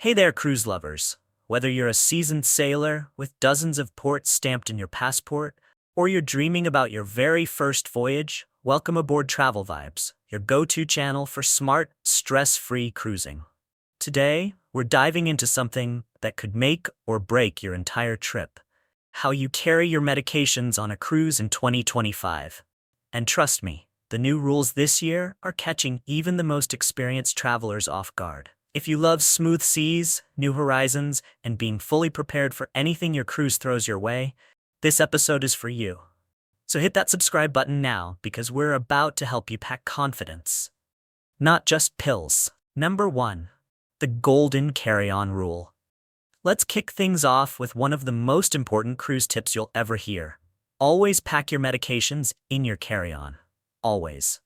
Hey there, cruise lovers. Whether you're a seasoned sailor with dozens of ports stamped in your passport, or you're dreaming about your very first voyage, welcome aboard Travel Vibes, your go-to channel for smart, stress-free cruising. Today, we're diving into something that could make or break your entire trip: how you carry your medications on a cruise in 2025. And trust me, the new rules this year are catching even the most experienced travelers off guard. If you love smooth seas, new horizons, and being fully prepared for anything your cruise throws your way, this episode is for you. So hit that subscribe button now, because we're about to help you pack confidence, not just pills. Number 1. The Golden Carry-On Rule. Let's kick things off with one of the most important cruise tips you'll ever hear. Always pack your medications in your carry-on. Always.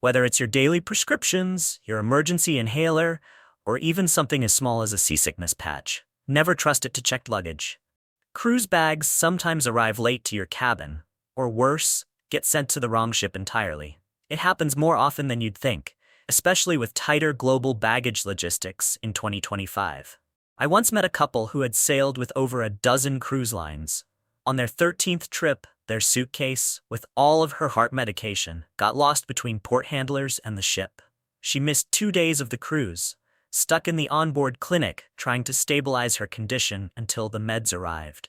Whether it's your daily prescriptions, your emergency inhaler, or even something as small as a seasickness patch, never trust it to checked luggage. Cruise bags sometimes arrive late to your cabin, or worse, get sent to the wrong ship entirely. It happens more often than you'd think, especially with tighter global baggage logistics in 2025. I once met a couple who had sailed with over a dozen cruise lines. On their 13th trip, their suitcase, with all of her heart medication, got lost between port handlers and the ship. She missed 2 days of the cruise, stuck in the onboard clinic trying to stabilize her condition until the meds arrived.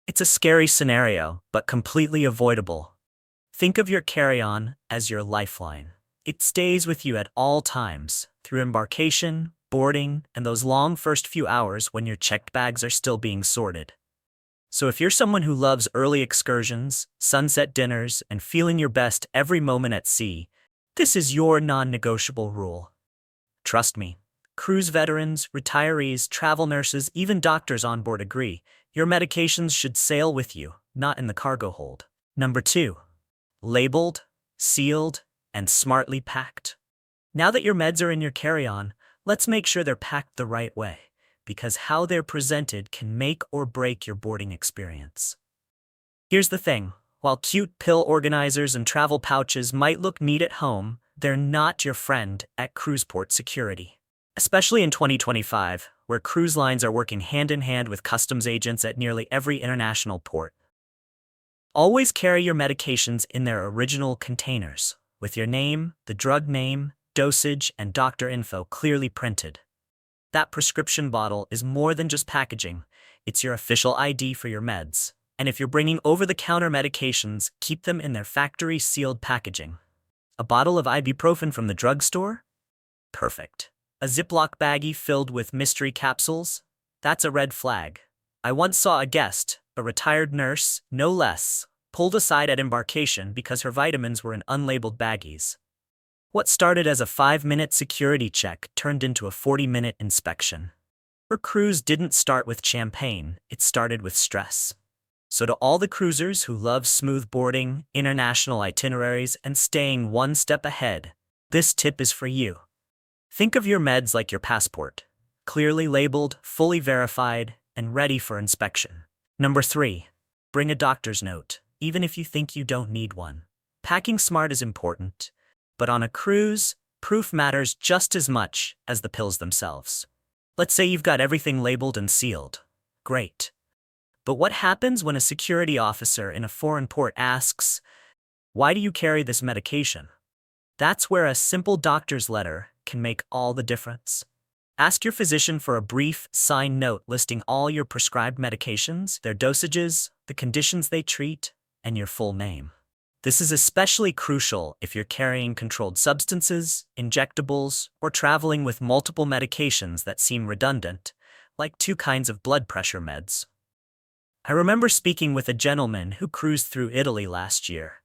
It's a scary scenario, but completely avoidable. Think of your carry-on as your lifeline. It stays with you at all times, through embarkation, boarding, and those long first few hours when your checked bags are still being sorted. So if you're someone who loves early excursions, sunset dinners, and feeling your best every moment at sea, this is your non-negotiable rule. Trust me. Cruise veterans, retirees, travel nurses, even doctors on board agree. Your medications should sail with you, not in the cargo hold. Number 2. Labeled, sealed, and smartly packed. Now that your meds are in your carry-on, let's make sure they're packed the right way, because how they're presented can make or break your boarding experience. Here's the thing. While cute pill organizers and travel pouches might look neat at home, they're not your friend at cruise port security. Especially in 2025, where cruise lines are working hand-in-hand with customs agents at nearly every international port. Always carry your medications in their original containers, with your name, the drug name, dosage, and doctor info clearly printed. That prescription bottle is more than just packaging. It's your official ID for your meds. And if you're bringing over-the-counter medications, keep them in their factory-sealed packaging. A bottle of ibuprofen from the drugstore? Perfect. A Ziploc baggie filled with mystery capsules? That's a red flag. I once saw a guest, a retired nurse, no less, pulled aside at embarkation because her vitamins were in unlabeled baggies. What started as a 5-minute security check turned into a 40-minute inspection. Her cruise didn't start with champagne, it started with stress. So to all the cruisers who love smooth boarding, international itineraries, and staying one step ahead, this tip is for you. Think of your meds like your passport, clearly labeled, fully verified, and ready for inspection. Number 3. Bring a doctor's note, even if you think you don't need one. Packing smart is important, but on a cruise, proof matters just as much as the pills themselves. Let's say you've got everything labeled and sealed. Great. But what happens when a security officer in a foreign port asks, "Why do you carry this medication?" That's where a simple doctor's letter can make all the difference. Ask your physician for a brief, signed note listing all your prescribed medications, their dosages, the conditions they treat, and your full name. This is especially crucial if you're carrying controlled substances, injectables, or traveling with multiple medications that seem redundant, like 2 kinds of blood pressure meds. I remember speaking with a gentleman who cruised through Italy last year.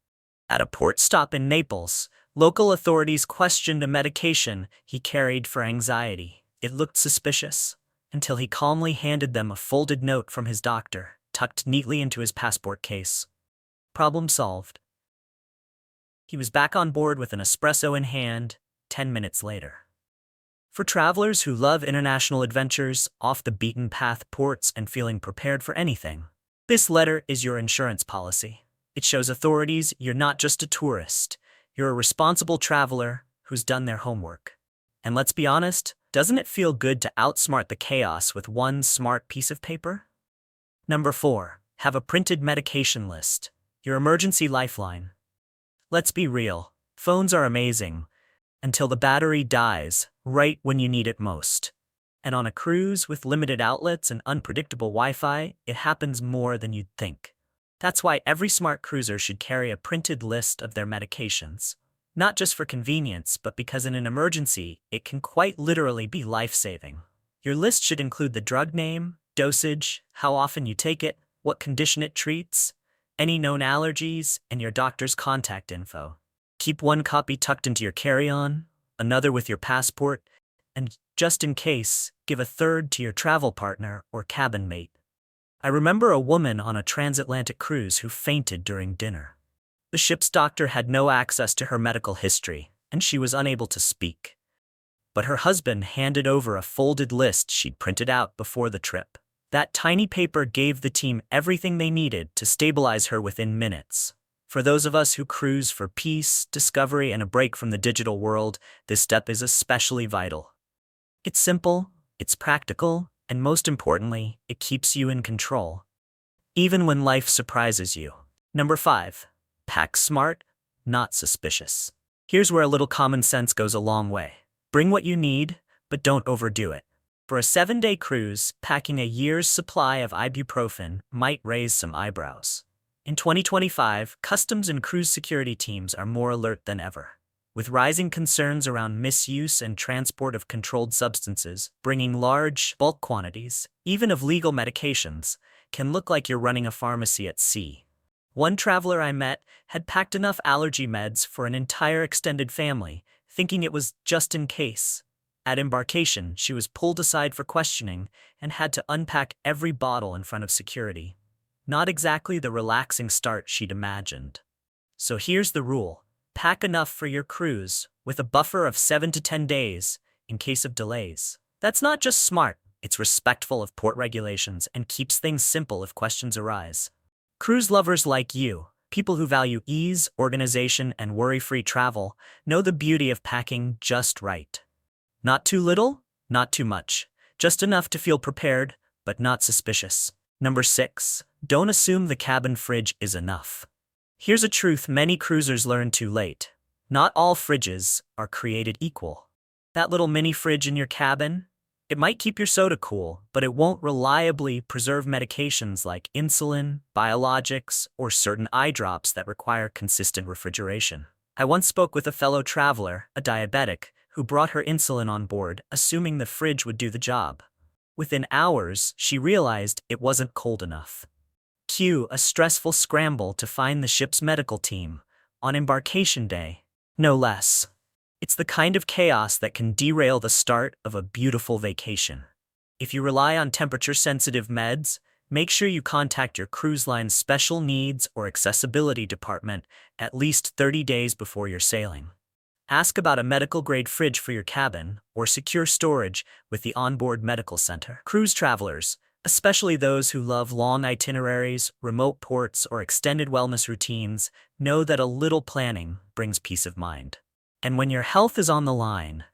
At a port stop in Naples, local authorities questioned a medication he carried for anxiety. It looked suspicious, until he calmly handed them a folded note from his doctor, tucked neatly into his passport case. Problem solved. He was back on board with an espresso in hand 10 minutes later. For travelers who love international adventures, off-the-beaten-path ports, and feeling prepared for anything, this letter is your insurance policy. It shows authorities you're not just a tourist. You're a responsible traveler who's done their homework. And let's be honest, Doesn't it feel good to outsmart the chaos with one smart piece of paper? Number 4. Have a printed medication list. Your emergency lifeline. Let's be real. Phones are amazing until the battery dies right when you need it most. And on a cruise with limited outlets and unpredictable Wi-Fi, it happens more than you'd think. That's why every smart cruiser should carry a printed list of their medications. Not just for convenience, but because in an emergency, it can quite literally be life-saving. Your list should include the drug name, dosage, how often you take it, what condition it treats, any known allergies, and your doctor's contact info. Keep one copy tucked into your carry-on, another with your passport, and just in case, give a third to your travel partner or cabin mate. I remember a woman on a transatlantic cruise who fainted during dinner. The ship's doctor had no access to her medical history, and she was unable to speak. But her husband handed over a folded list she'd printed out before the trip. That tiny paper gave the team everything they needed to stabilize her within minutes. For those of us who cruise for peace, discovery, and a break from the digital world, this step is especially vital. It's simple, it's practical, and most importantly, it keeps you in control, even when life surprises you. Number 5. Pack smart, not suspicious. Here's where a little common sense goes a long way. Bring what you need, but don't overdo it. For a 7-day cruise, packing a year's supply of ibuprofen might raise some eyebrows. In 2025, customs and cruise security teams are more alert than ever. With rising concerns around misuse and transport of controlled substances, bringing large, bulk quantities, even of legal medications, can look like you're running a pharmacy at sea. One traveler I met had packed enough allergy meds for an entire extended family, thinking it was just in case. At embarkation, she was pulled aside for questioning and had to unpack every bottle in front of security. Not exactly the relaxing start she'd imagined. So here's the rule. Pack enough for your cruise, with a buffer of 7 to 10 days, in case of delays. That's not just smart, it's respectful of port regulations and keeps things simple if questions arise. Cruise lovers like you, people who value ease, organization, and worry-free travel, know the beauty of packing just right. Not too little, not too much. Just enough to feel prepared, but not suspicious. Number 6. Don't assume the cabin fridge is enough. Here's a truth many cruisers learn too late. Not all fridges are created equal. That little mini fridge in your cabin? It might keep your soda cool, but it won't reliably preserve medications like insulin, biologics, or certain eye drops that require consistent refrigeration. I once spoke with a fellow traveler, a diabetic, who brought her insulin on board, assuming the fridge would do the job. Within hours, she realized it wasn't cold enough. Cue a stressful scramble to find the ship's medical team, on embarkation day, no less. It's the kind of chaos that can derail the start of a beautiful vacation. If you rely on temperature-sensitive meds, make sure you contact your cruise line's special needs or accessibility department at least 30 days before you're sailing. Ask about a medical-grade fridge for your cabin or secure storage with the onboard medical center. Cruise travelers, especially those who love long itineraries, remote ports, or extended wellness routines, know that a little planning brings peace of mind. And when your health is on the line,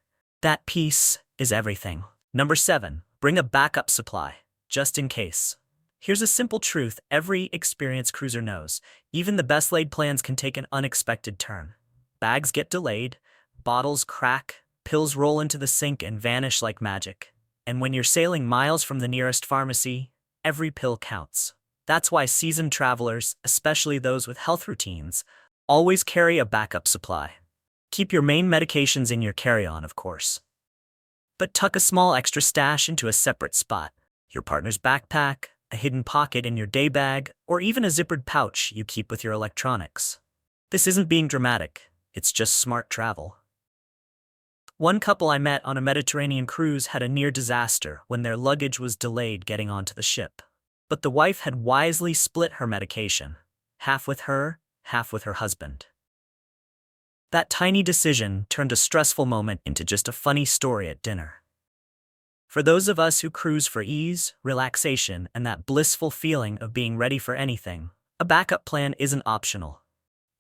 that peace is everything. Number 7. Bring a backup supply, just in case. Here's a simple truth every experienced cruiser knows. Even the best-laid plans can take an unexpected turn. Bags get delayed, bottles crack, pills roll into the sink and vanish like magic. And when you're sailing miles from the nearest pharmacy, every pill counts. That's why seasoned travelers, especially those with health routines, always carry a backup supply. Keep your main medications in your carry-on, of course. But tuck a small extra stash into a separate spot. Your partner's backpack, a hidden pocket in your day bag, or even a zippered pouch you keep with your electronics. This isn't being dramatic, it's just smart travel. One couple I met on a Mediterranean cruise had a near disaster when their luggage was delayed getting onto the ship. But the wife had wisely split her medication, half with her, half with her husband. That tiny decision turned a stressful moment into just a funny story at dinner. For those of us who cruise for ease, relaxation, and that blissful feeling of being ready for anything, a backup plan isn't optional.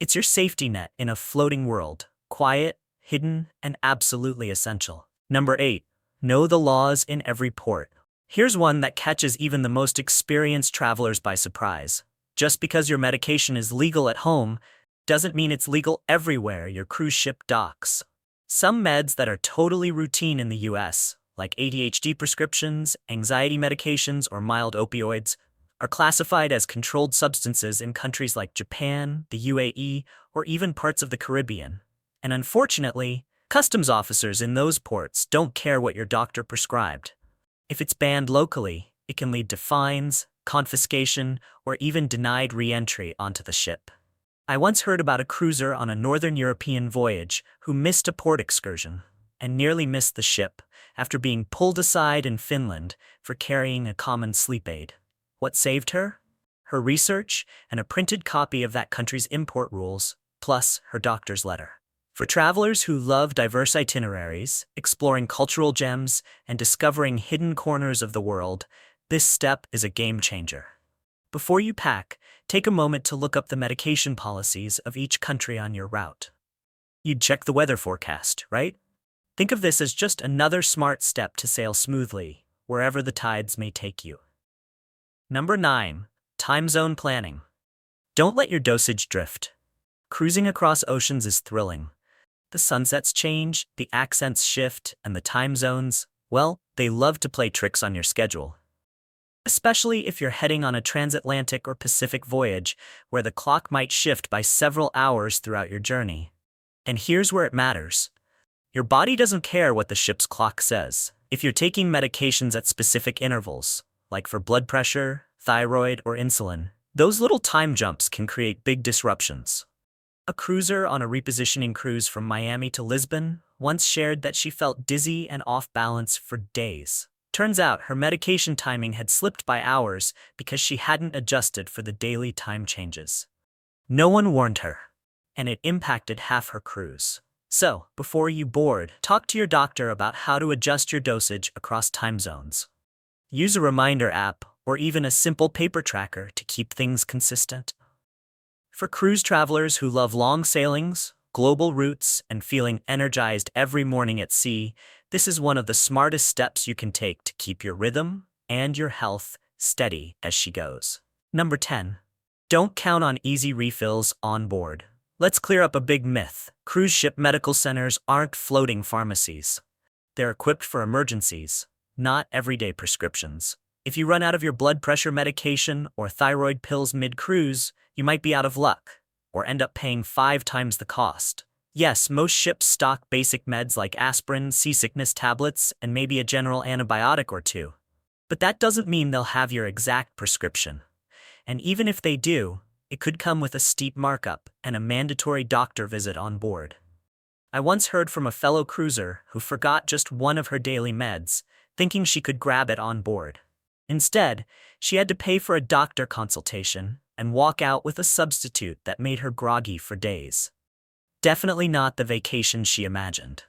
It's your safety net in a floating world, quiet, hidden, and absolutely essential. Number 8. Know the laws in every port. Here's one that catches even the most experienced travelers by surprise. Just because your medication is legal at home doesn't mean it's legal everywhere your cruise ship docks. Some meds that are totally routine in the US, like ADHD prescriptions, anxiety medications, or mild opioids, are classified as controlled substances in countries like Japan, the UAE, or even parts of the Caribbean. And unfortunately, customs officers in those ports don't care what your doctor prescribed. If it's banned locally, it can lead to fines, confiscation, or even denied re-entry onto the ship. I once heard about a cruiser on a northern European voyage who missed a port excursion and nearly missed the ship after being pulled aside in Finland for carrying a common sleep aid. What saved her? Her research and a printed copy of that country's import rules, plus her doctor's letter. For travelers who love diverse itineraries, exploring cultural gems, and discovering hidden corners of the world, this step is a game changer. Before you pack, take a moment to look up the medication policies of each country on your route. You'd check the weather forecast, right? Think of this as just another smart step to sail smoothly, wherever the tides may take you. Number 9. Time zone planning. Don't let your dosage drift. Cruising across oceans is thrilling. The sunsets change, the accents shift, and the time zones, well, they love to play tricks on your schedule. Especially if you're heading on a transatlantic or Pacific voyage where the clock might shift by several hours throughout your journey. And here's where it matters. Your body doesn't care what the ship's clock says. If you're taking medications at specific intervals, like for blood pressure, thyroid, or insulin, those little time jumps can create big disruptions. A cruiser on a repositioning cruise from Miami to Lisbon once shared that she felt dizzy and off balance for days. Turns out her medication timing had slipped by hours because she hadn't adjusted for the daily time changes. No one warned her, and it impacted half her cruise. So, before you board, talk to your doctor about how to adjust your dosage across time zones. Use a reminder app or even a simple paper tracker to keep things consistent. For cruise travelers who love long sailings, global routes, and feeling energized every morning at sea, this is one of the smartest steps you can take to keep your rhythm and your health steady as she goes. Number 10. Don't count on easy refills on board. Let's clear up a big myth. Cruise ship medical centers aren't floating pharmacies. They're equipped for emergencies, not everyday prescriptions. If you run out of your blood pressure medication or thyroid pills mid-cruise, you might be out of luck, or end up paying 5 times the cost. Yes, most ships stock basic meds like aspirin, seasickness tablets, and maybe a general antibiotic or two. But that doesn't mean they'll have your exact prescription. And even if they do, it could come with a steep markup and a mandatory doctor visit on board. I once heard from a fellow cruiser who forgot just one of her daily meds, thinking she could grab it on board. Instead, she had to pay for a doctor consultation and walk out with a substitute that made her groggy for days. Definitely not the vacation she imagined.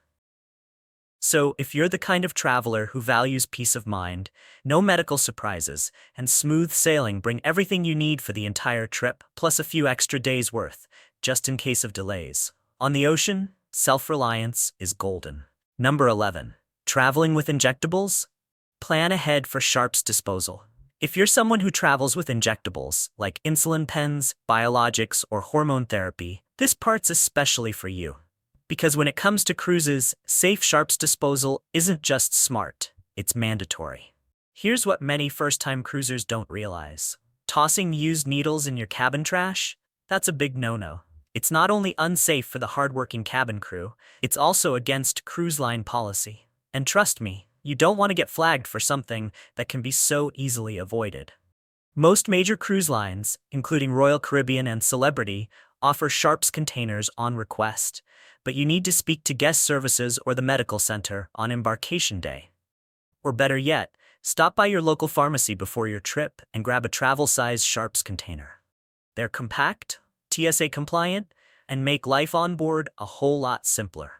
So, if you're the kind of traveler who values peace of mind, no medical surprises, and smooth sailing bring everything you need for the entire trip, plus a few extra days' worth, just in case of delays. On the ocean, self-reliance is golden. Number 11. Traveling with injectables? Plan ahead for sharps disposal. If you're someone who travels with injectables, like insulin pens, biologics, or hormone therapy, this part's especially for you. Because when it comes to cruises, safe sharps disposal isn't just smart, it's mandatory. Here's what many first-time cruisers don't realize. Tossing used needles in your cabin trash? That's a big no-no. It's not only unsafe for the hardworking cabin crew, it's also against cruise line policy. And trust me, you don't want to get flagged for something that can be so easily avoided. Most major cruise lines, including Royal Caribbean and Celebrity, offer sharps containers on request, but you need to speak to guest services or the medical center on embarkation day. Or better yet, stop by your local pharmacy before your trip and grab a travel-sized sharps container. They're compact, TSA compliant, and make life on board a whole lot simpler.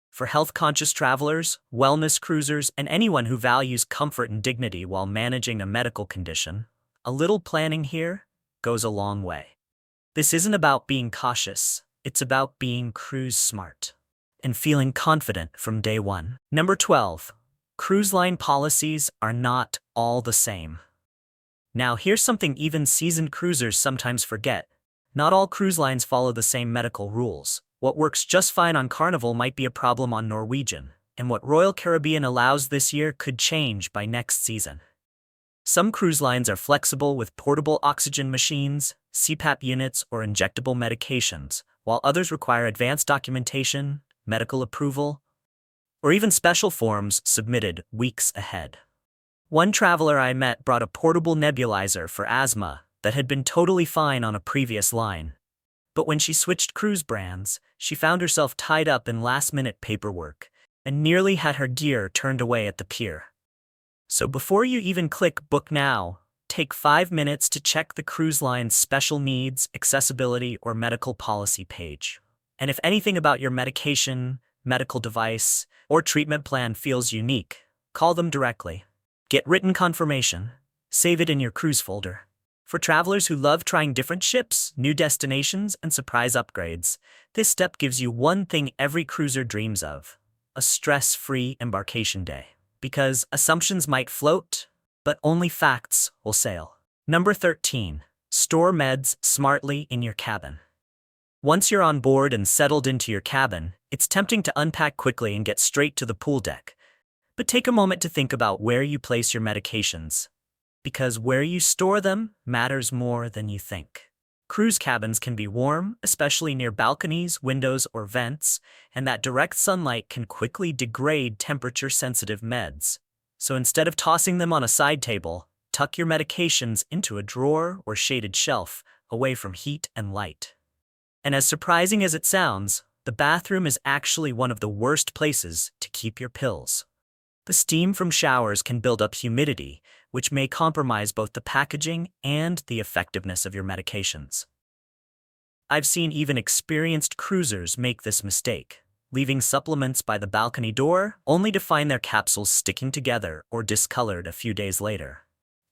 For health-conscious travelers, wellness cruisers, and anyone who values comfort and dignity while managing a medical condition, a little planning here goes a long way. This isn't about being cautious, it's about being cruise smart and feeling confident from day one. Number 12. cruise line policies are not all the same. Now, here's something even seasoned cruisers sometimes forget. Not all cruise lines follow the same medical rules. What works just fine on Carnival might be a problem on Norwegian, and what Royal Caribbean allows this year could change by next season. Some cruise lines are flexible with portable oxygen machines, CPAP units, or injectable medications, while others require advanced documentation, medical approval, or even special forms submitted weeks ahead. One traveler I met brought a portable nebulizer for asthma that had been totally fine on a previous line. But when she switched cruise brands, she found herself tied up in last-minute paperwork and nearly had her gear turned away at the pier. So before you even click Book Now, take 5 minutes to check the cruise line's special needs, accessibility, or medical policy page. And if anything about your medication, medical device, or treatment plan feels unique, call them directly. Get written confirmation. Save it in your cruise folder. For travelers who love trying different ships, new destinations, and surprise upgrades, this step gives you one thing every cruiser dreams of: a stress-free embarkation day. Because assumptions might float, but only facts will sail. Number 13. Store meds smartly in your cabin. Once you're on board and settled into your cabin, it's tempting to unpack quickly and get straight to the pool deck. But take a moment to think about where you place your medications, because where you store them matters more than you think. Cruise cabins can be warm, especially near balconies, windows, or vents, and that direct sunlight can quickly degrade temperature-sensitive meds. So instead of tossing them on a side table, tuck your medications into a drawer or shaded shelf, away from heat and light. And as surprising as it sounds, the bathroom is actually one of the worst places to keep your pills. The steam from showers can build up humidity, which may compromise both the packaging and the effectiveness of your medications. I've seen even experienced cruisers make this mistake, leaving supplements by the balcony door only to find their capsules sticking together or discolored a few days later.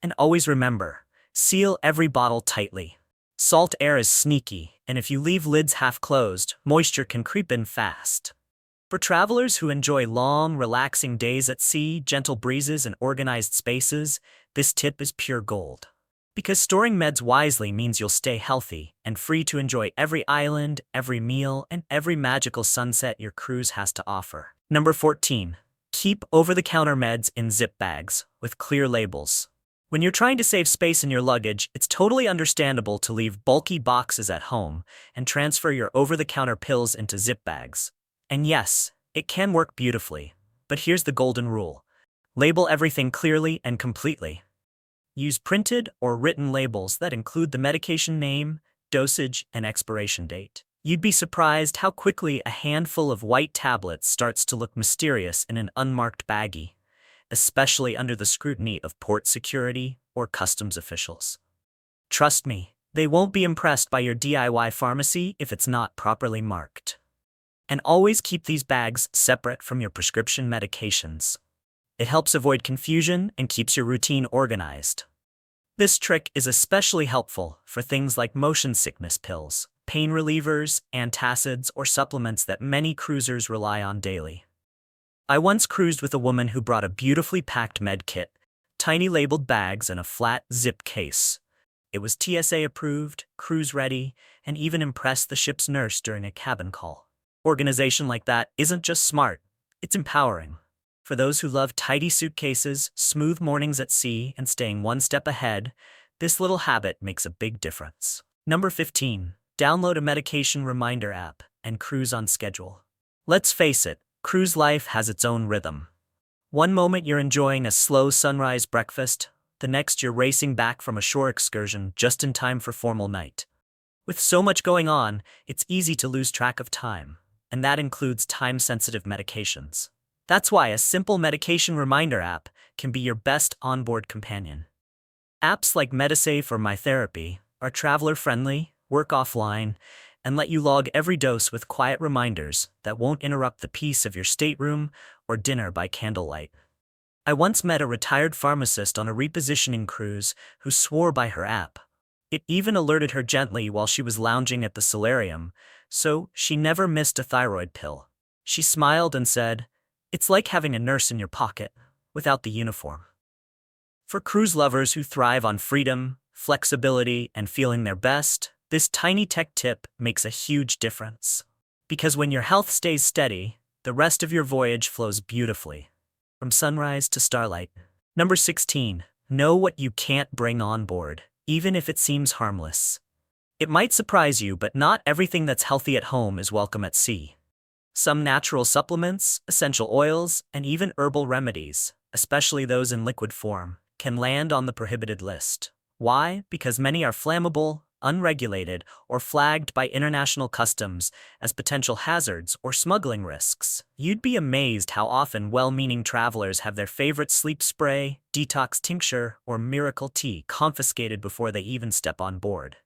And always remember, seal every bottle tightly. Salt air is sneaky, and if you leave lids half closed, moisture can creep in fast. For travelers who enjoy long, relaxing days at sea, gentle breezes, and organized spaces, this tip is pure gold. Because storing meds wisely means you'll stay healthy and free to enjoy every island, every meal, and every magical sunset your cruise has to offer. Number 14. Keep over-the-counter meds in zip bags with clear labels. When you're trying to save space in your luggage, it's totally understandable to leave bulky boxes at home and transfer your over-the-counter pills into zip bags. And yes, it can work beautifully, but here's the golden rule. Label everything clearly and completely. Use printed or written labels that include the medication name, dosage, and expiration date. You'd be surprised how quickly a handful of white tablets starts to look mysterious in an unmarked baggie, especially under the scrutiny of port security or customs officials. Trust me, they won't be impressed by your DIY pharmacy if it's not properly marked. And always keep these bags separate from your prescription medications. It helps avoid confusion and keeps your routine organized. This trick is especially helpful for things like motion sickness pills, pain relievers, antacids, or supplements that many cruisers rely on daily. I once cruised with a woman who brought a beautifully packed med kit, tiny labeled bags, and a flat zip case. It was TSA approved, cruise ready, and even impressed the ship's nurse during a cabin call. Organization like that isn't just smart, it's empowering. For those who love tidy suitcases, smooth mornings at sea, and staying one step ahead, this little habit makes a big difference. Number 15. Download a medication reminder app and cruise on schedule. Let's face it, cruise life has its own rhythm. One moment you're enjoying a slow sunrise breakfast, the next you're racing back from a shore excursion just in time for formal night. With so much going on, it's easy to lose track of time, and that includes time-sensitive medications. That's why a simple medication reminder app can be your best onboard companion. Apps like MediSafe or MyTherapy are traveler-friendly, work offline, and let you log every dose with quiet reminders that won't interrupt the peace of your stateroom or dinner by candlelight. I once met a retired pharmacist on a repositioning cruise who swore by her app. It even alerted her gently while she was lounging at the solarium, so she never missed a thyroid pill. She smiled and said, "It's like having a nurse in your pocket." without the uniform. For cruise lovers who thrive on freedom, flexibility, and feeling their best, this tiny tech tip makes a huge difference. Because when your health stays steady, the rest of your voyage flows beautifully, from sunrise to starlight. Number 16. Know what you can't bring on board, even if it seems harmless. It might surprise you, but not everything that's healthy at home is welcome at sea. Some natural supplements, essential oils, and even herbal remedies, especially those in liquid form, can land on the prohibited list. Why? Because many are flammable, unregulated, or flagged by international customs as potential hazards or smuggling risks. You'd be amazed how often well-meaning travelers have their favorite sleep spray, detox tincture, or miracle tea confiscated before they even step on board.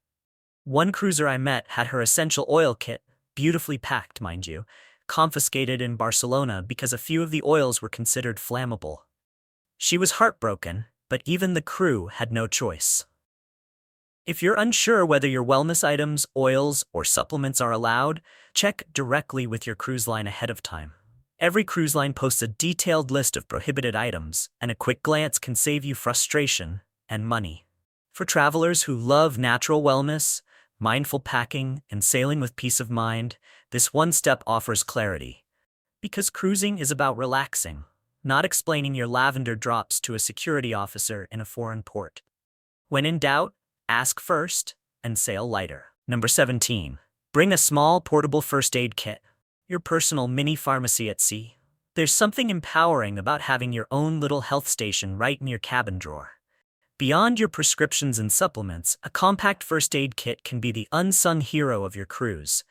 One cruiser I met had her essential oil kit, beautifully packed, mind you, confiscated in Barcelona because a few of the oils were considered flammable. She was heartbroken, but even the crew had no choice. If you're unsure whether your wellness items, oils, or supplements are allowed, check directly with your cruise line ahead of time. Every cruise line posts a detailed list of prohibited items, and a quick glance can save you frustration and money. For travelers who love natural wellness, mindful packing, and sailing with peace of mind, this one step offers clarity. Because cruising is about relaxing, not explaining your lavender drops to a security officer in a foreign port. When in doubt, ask first and sail lighter. Number 17. Bring a small portable first aid kit, your personal mini pharmacy at sea. There's something empowering about having your own little health station right in your cabin drawer. Beyond your prescriptions and supplements, a compact first aid kit can be the unsung hero of your cruise,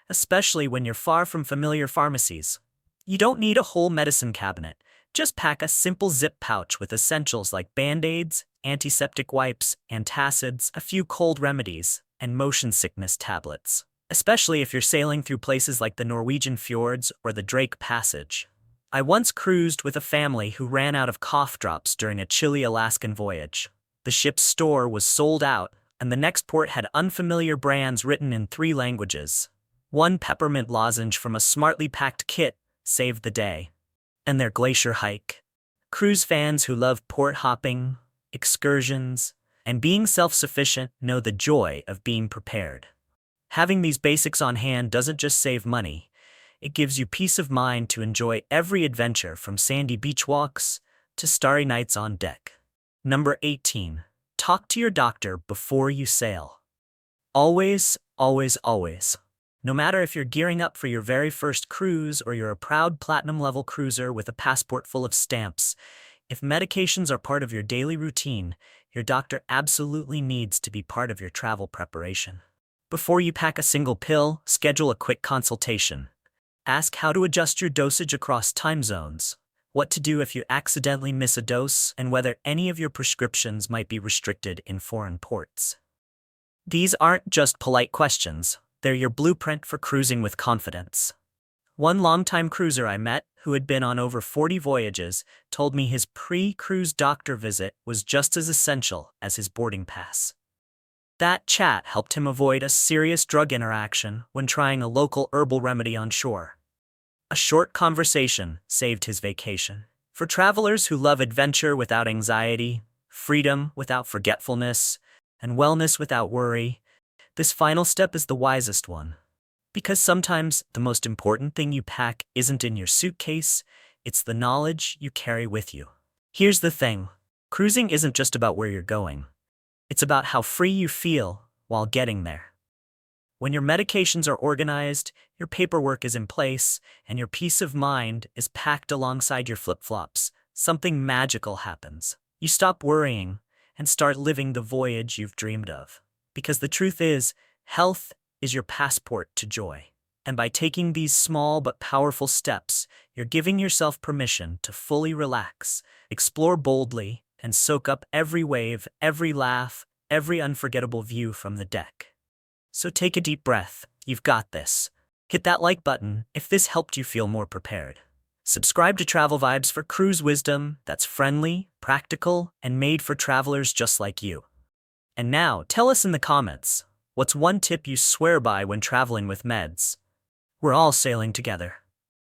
especially when you're far from familiar pharmacies. You don't need a whole medicine cabinet. Just pack a simple zip pouch with essentials like Band-Aids, antiseptic wipes, antacids, a few cold remedies, and motion sickness tablets. Especially if you're sailing through places like the Norwegian fjords or the Drake Passage. I once cruised with a family who ran out of cough drops during a chilly Alaskan voyage. The ship's store was sold out, and the next port had unfamiliar brands written in 3 languages. One peppermint lozenge from a smartly packed kit saved the day. And their glacier hike. Cruise fans who love port hopping, excursions, and being self-sufficient know the joy of being prepared. Having these basics on hand doesn't just save money, it gives you peace of mind to enjoy every adventure from sandy beach walks to starry nights on deck. Number 18. Talk to your doctor before you sail. Always, always, always. No matter if you're gearing up for your very first cruise or you're a proud platinum-level cruiser with a passport full of stamps, if medications are part of your daily routine, your doctor absolutely needs to be part of your travel preparation. Before you pack a single pill, schedule a quick consultation. Ask how to adjust your dosage across time zones, what to do if you accidentally miss a dose, and whether any of your prescriptions might be restricted in foreign ports. These aren't just polite questions. They're your blueprint for cruising with confidence. One longtime cruiser I met, who had been on over 40 voyages, told me his pre-cruise doctor visit was just as essential as his boarding pass. That chat helped him avoid a serious drug interaction when trying a local herbal remedy on shore. A short conversation saved his vacation. For travelers who love adventure without anxiety, freedom without forgetfulness, and wellness without worry, this final step is the wisest one. Because sometimes the most important thing you pack isn't in your suitcase, it's the knowledge you carry with you. Here's the thing. Cruising isn't just about where you're going. It's about how free you feel while getting there. When your medications are organized, your paperwork is in place, and your peace of mind is packed alongside your flip-flops, something magical happens. You stop worrying and start living the voyage you've dreamed of. Because the truth is, health is your passport to joy. And by taking these small but powerful steps, you're giving yourself permission to fully relax, explore boldly, and soak up every wave, every laugh, every unforgettable view from the deck. So take a deep breath. You've got this. Hit that like button if this helped you feel more prepared. Subscribe to Travel Vibes for cruise wisdom that's friendly, practical, and made for travelers just like you. And now, tell us in the comments, what's one tip you swear by when traveling with meds? We're all sailing together.